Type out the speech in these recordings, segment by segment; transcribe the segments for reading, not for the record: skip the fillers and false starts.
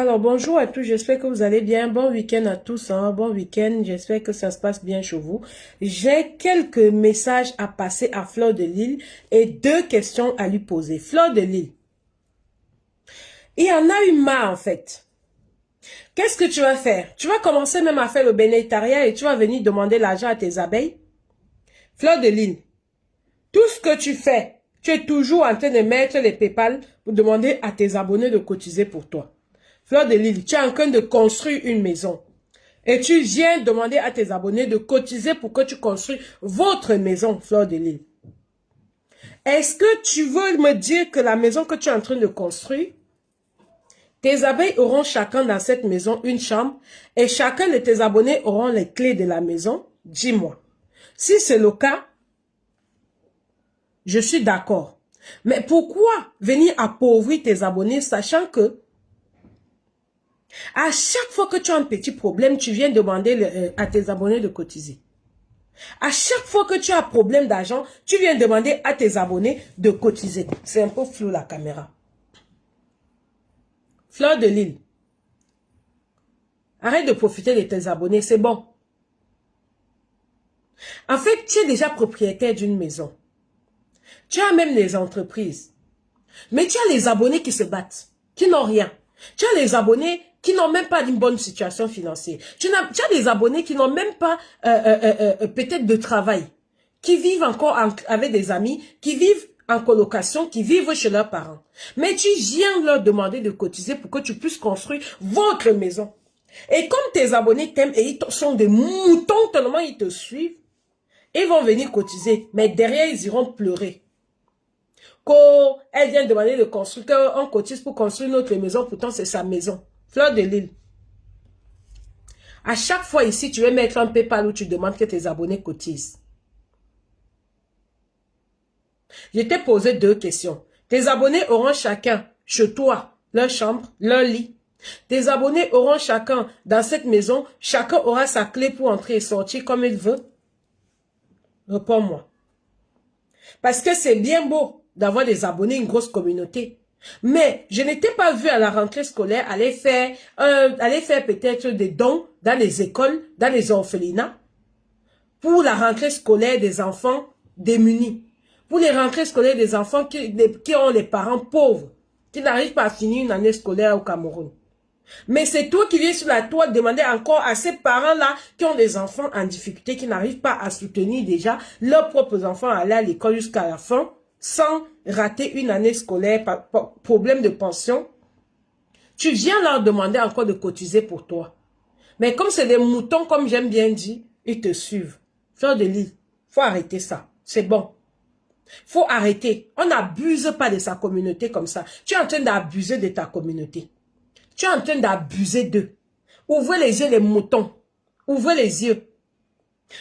Alors, bonjour à tous, j'espère que vous allez bien. Bon week-end à tous, hein. Bon week-end, j'espère que ça se passe bien chez vous. J'ai quelques messages à passer à Fleur de Lille et deux questions à lui poser. Fleur de Lille, il en a eu marre en fait. Qu'est-ce que tu vas faire? Tu vas commencer même à faire le bénétariat et tu vas venir demander l'argent à tes abeilles? Fleur de Lille, tout ce que tu fais, tu es toujours en train de mettre les PayPal pour demander à tes abonnés de cotiser pour toi. Fleur de Lille, tu es en train de construire une maison. Et tu viens demander à tes abonnés de cotiser pour que tu construis votre maison, Fleur de Lille. Est-ce que tu veux me dire que la maison que tu es en train de construire, tes abeilles auront chacun dans cette maison une chambre et chacun de tes abonnés auront les clés de la maison? Dis-moi. Si c'est le cas, je suis d'accord. Mais pourquoi venir appauvrir tes abonnés sachant que à chaque fois que tu as un petit problème, tu viens demander à tes abonnés de cotiser. À chaque fois que tu as un problème d'argent, tu viens demander à tes abonnés de cotiser. C'est un peu flou la caméra. Fleur de Lille, arrête de profiter de tes abonnés, c'est bon. En fait, tu es déjà propriétaire d'une maison. Tu as même les entreprises. Mais tu as les abonnés qui se battent, qui n'ont rien. Tu as les abonnés qui n'ont même pas une bonne situation financière. Tu as des abonnés qui n'ont même pas peut-être de travail, qui vivent encore avec des amis, qui vivent en colocation, qui vivent chez leurs parents. Mais tu viens leur demander de cotiser pour que tu puisses construire votre maison. Et comme tes abonnés t'aiment et ils sont des moutons tellement ils te suivent, ils vont venir cotiser, mais derrière ils iront pleurer. Elle vient demander de construire, qu'on cotise pour construire notre maison, pourtant c'est sa maison. Fleur de Lille. À chaque fois ici, tu veux mettre un PayPal où tu demandes que tes abonnés cotisent. Je t'ai posé deux questions. Tes abonnés auront chacun, chez toi, leur chambre, leur lit. Tes abonnés auront chacun, dans cette maison, chacun aura sa clé pour entrer et sortir comme il veut. Réponds-moi. Parce que c'est bien beau d'avoir des abonnés, une grosse communauté. Mais je n'étais pas vue à la rentrée scolaire aller faire peut-être des dons dans les écoles, dans les orphelinats, pour la rentrée scolaire des enfants démunis, pour les rentrées scolaires des enfants qui ont les parents pauvres, qui n'arrivent pas à finir une année scolaire au Cameroun. Mais c'est toi qui viens sur la toile demander encore à ces parents-là qui ont des enfants en difficulté, qui n'arrivent pas à soutenir déjà leurs propres enfants à aller à l'école jusqu'à la fin, sans rater une année scolaire, par problème de pension. Tu viens leur demander encore de cotiser pour toi. Mais comme c'est des moutons, comme j'aime bien dire, ils te suivent. Fleur de Lille, faut arrêter ça. C'est bon. Faut arrêter. On n'abuse pas de sa communauté comme ça. Tu es en train d'abuser de ta communauté. Tu es en train d'abuser d'eux. Ouvrez les yeux les moutons. Ouvrez les yeux.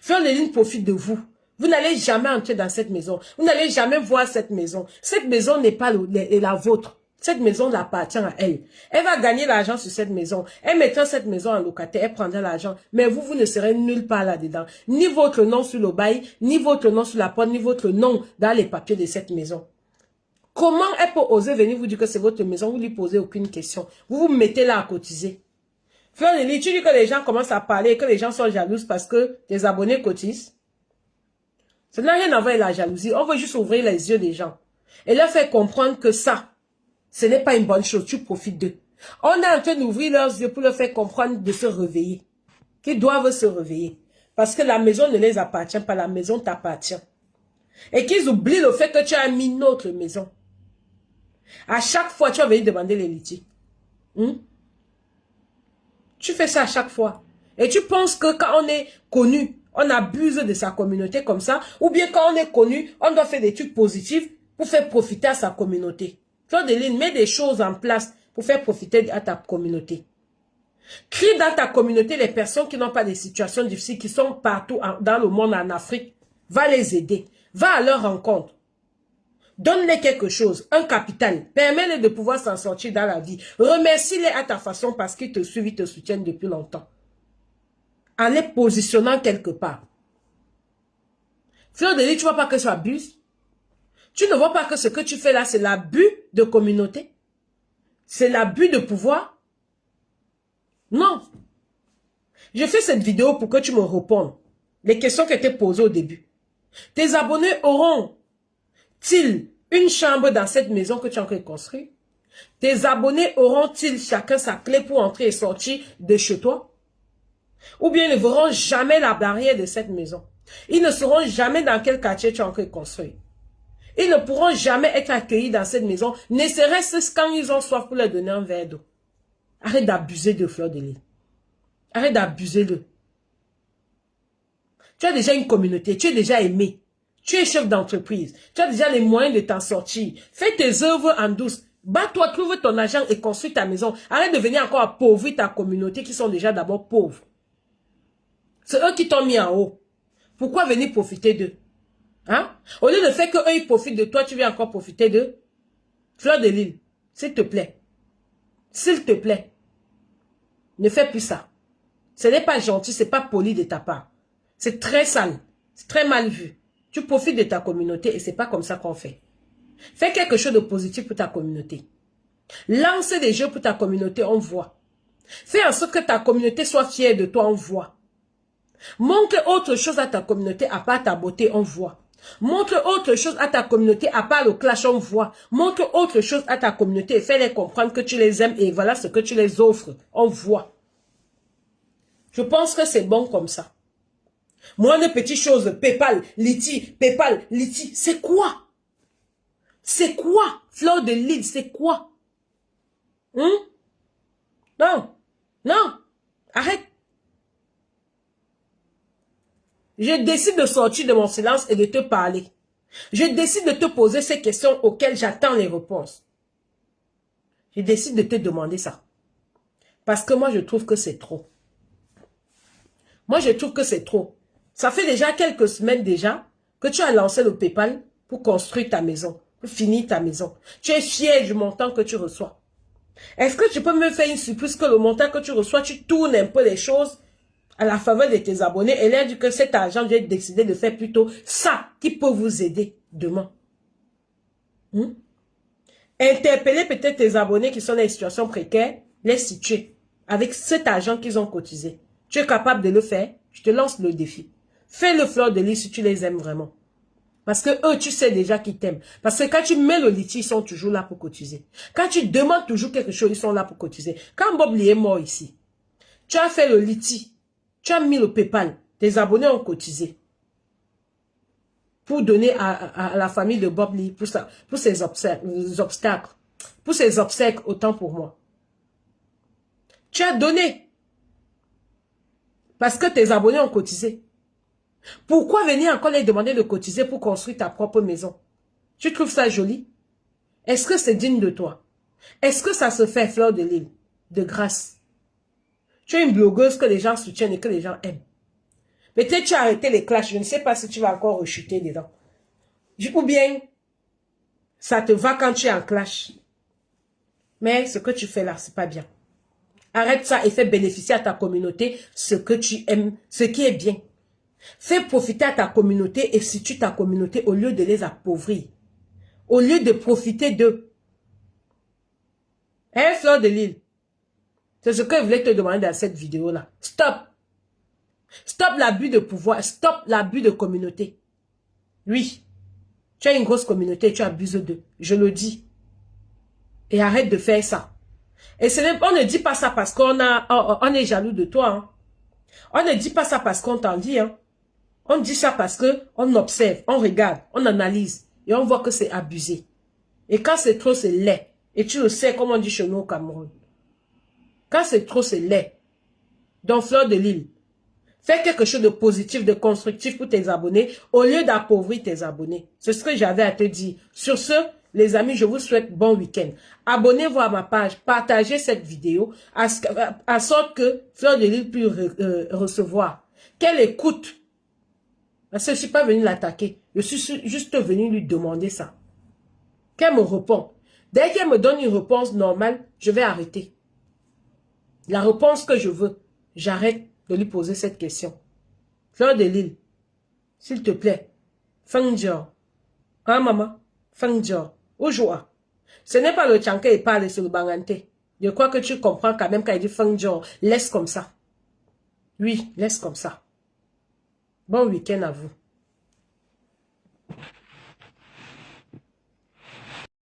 Fleur de Lille profite de vous. Vous n'allez jamais entrer dans cette maison. Vous n'allez jamais voir cette maison. Cette maison n'est pas la vôtre. Cette maison appartient à elle. Elle va gagner l'argent sur cette maison. Elle mettra cette maison en locataire. Elle prendra l'argent. Mais vous ne serez nulle part là-dedans. Ni votre nom sur le bail, ni votre nom sur la porte, ni votre nom dans les papiers de cette maison. Comment elle peut oser venir vous dire que c'est votre maison? Vous ne lui posez aucune question. Vous vous mettez là à cotiser. Fleur de Lille, tu dis que les gens commencent à parler et que les gens sont jalouses parce que les abonnés cotisent. Ça n'a rien à voir avec la jalousie. On veut juste ouvrir les yeux des gens. Et leur faire comprendre que ça, ce n'est pas une bonne chose. Tu profites d'eux. On est en train d'ouvrir leurs yeux pour leur faire comprendre de se réveiller. Qu'ils doivent se réveiller. Parce que la maison ne les appartient pas. La maison t'appartient. Et qu'ils oublient le fait que tu as mis notre maison. À chaque fois, tu vas venir demander les litiges. Tu fais ça à chaque fois. Et tu penses que quand on est connu, on abuse de sa communauté comme ça, ou bien quand on est connu, on doit faire des trucs positifs pour faire profiter à sa communauté. Fleur de Lille, mets des choses en place pour faire profiter à ta communauté. Crie dans ta communauté les personnes qui n'ont pas des situations difficiles, qui sont partout dans le monde, en Afrique. Va les aider. Va à leur rencontre. Donne-les quelque chose, un capital. Permets-les de pouvoir s'en sortir dans la vie. Remercie-les à ta façon parce qu'ils te suivent, ils te soutiennent depuis longtemps. En les positionnant quelque part. Fleur de Lille, tu ne vois pas que ça abuse? Tu ne vois pas que ce que tu fais là, c'est l'abus de communauté? C'est l'abus de pouvoir? Non. Je fais cette vidéo pour que tu me répondes. Les questions qui étaient posées au début. Tes abonnés auront-ils une chambre dans cette maison que tu es en train de construire? Tes abonnés auront-ils chacun sa clé pour entrer et sortir de chez toi? Ou bien ils ne verront jamais la barrière de cette maison? Ils ne sauront jamais dans quel quartier tu es en train de construire. Ils ne pourront jamais être accueillis dans cette maison, ne serait-ce quand ils ont soif pour leur donner un verre d'eau. Arrête d'abuser de Fleur de Lys. Arrête d'abuser d'eux. Tu as déjà une communauté, tu es déjà aimé. Tu es chef d'entreprise. Tu as déjà les moyens de t'en sortir. Fais tes œuvres en douce. Bats-toi, trouve ton argent et construis ta maison. Arrête de venir encore appauvrir ta communauté qui sont déjà d'abord pauvres. C'est eux qui t'ont mis en haut. Pourquoi venir profiter d'eux? Hein? Au lieu de faire qu'eux ils profitent de toi, tu viens encore profiter d'eux. Fleur de Lys, s'il te plaît. S'il te plaît. Ne fais plus ça. Ce n'est pas gentil, ce n'est pas poli de ta part. C'est très sale. C'est très mal vu. Tu profites de ta communauté et ce n'est pas comme ça qu'on fait. Fais quelque chose de positif pour ta communauté. Lance des jeux pour ta communauté, on voit. Fais en sorte que ta communauté soit fière de toi, on voit. Montre autre chose à ta communauté à part ta beauté, on voit. Montre autre chose à ta communauté à part le clash, on voit. Montre autre chose à ta communauté et fais-les comprendre que tu les aimes et voilà ce que tu les offres, on voit. Je pense que c'est bon comme ça. Moi, de petites choses, PayPal, Liti, c'est quoi? C'est quoi? Fleur de Lys, c'est quoi? Non, non, arrête. Je décide de sortir de mon silence et de te parler. Je décide de te poser ces questions auxquelles j'attends les réponses. Je décide de te demander ça. Parce que moi, je trouve que c'est trop. Moi, je trouve que c'est trop. Ça fait déjà quelques semaines déjà que tu as lancé le PayPal pour construire ta maison, pour finir ta maison. Tu es fier du montant que tu reçois. Est-ce que tu peux me faire une surprise que le montant que tu reçois, tu tournes un peu les choses à la faveur de tes abonnés et leur dire que cet argent, j'ai décidé de faire plutôt ça qui peut vous aider demain. Interpeller peut-être tes abonnés qui sont dans des situations précaires, les situer avec cet argent qu'ils ont cotisé. Tu es capable de le faire, je te lance le défi. Fais-le, Fleur de Lys, si tu les aimes vraiment. Parce que eux, tu sais déjà qu'ils t'aiment. Parce que quand tu mets le litige, ils sont toujours là pour cotiser. Quand tu demandes toujours quelque chose, ils sont là pour cotiser. Quand Bob Lee est mort ici, tu as fait le litige, tu as mis le PayPal, tes abonnés ont cotisé. Pour donner à la famille de Bob Lee, pour ses obstacles. Pour ses obsèques, autant pour moi. Tu as donné. Parce que tes abonnés ont cotisé. Pourquoi venir encore les demander de cotiser pour construire ta propre maison? Tu trouves ça joli? Est-ce que c'est digne de toi? Est-ce que ça se fait, Fleur de Lys, de grâce? Tu es une blogueuse que les gens soutiennent et que les gens aiment. Peut-être tu as arrêté les clashs, je ne sais pas si tu vas encore rechuter dedans. Ou bien, ça te va quand tu es en clash. Mais ce que tu fais là, c'est pas bien. Arrête ça et fais bénéficier à ta communauté ce que tu aimes, ce qui est bien. Fais profiter à ta communauté et situe ta communauté au lieu de les appauvrir. Au lieu de profiter d'eux. Hein, Fleur de Lys? C'est ce que je voulais te demander dans cette vidéo-là. Stop. Stop l'abus de pouvoir. Stop l'abus de communauté. Oui. Tu as une grosse communauté, tu abuses d'eux. Je le dis. Et arrête de faire ça. Et on ne dit pas ça parce qu'on est jaloux de toi. Hein. On ne dit pas ça parce qu'on t'en dit. Hein. On dit ça parce que on observe, on regarde, on analyse. Et on voit que c'est abusé. Et quand c'est trop, c'est laid. Et tu le sais, comme on dit chez nous au Cameroun. Quand c'est trop, c'est laid. Donc, Fleur de Lys, fais quelque chose de positif, de constructif pour tes abonnés, au lieu d'appauvrir tes abonnés. C'est ce que j'avais à te dire. Sur ce, les amis, je vous souhaite bon week-end. Abonnez-vous à ma page, partagez cette vidéo, à sorte que Fleur de Lys puisse recevoir. Qu'elle écoute. Parce que je ne suis pas venu l'attaquer. Je suis juste venu lui demander ça. Qu'elle me répond. Dès qu'elle me donne une réponse normale, je vais arrêter. La réponse que je veux, j'arrête de lui poser cette question. Fleur de Lys, s'il te plaît, Fangio. Hein, maman? Fangio. Ojoa. Ce n'est pas le tchanké et parle sur le bangante. Je crois que tu comprends quand même quand il dit Feng Jiao. Laisse comme ça. Oui, laisse comme ça. Bon week-end à vous.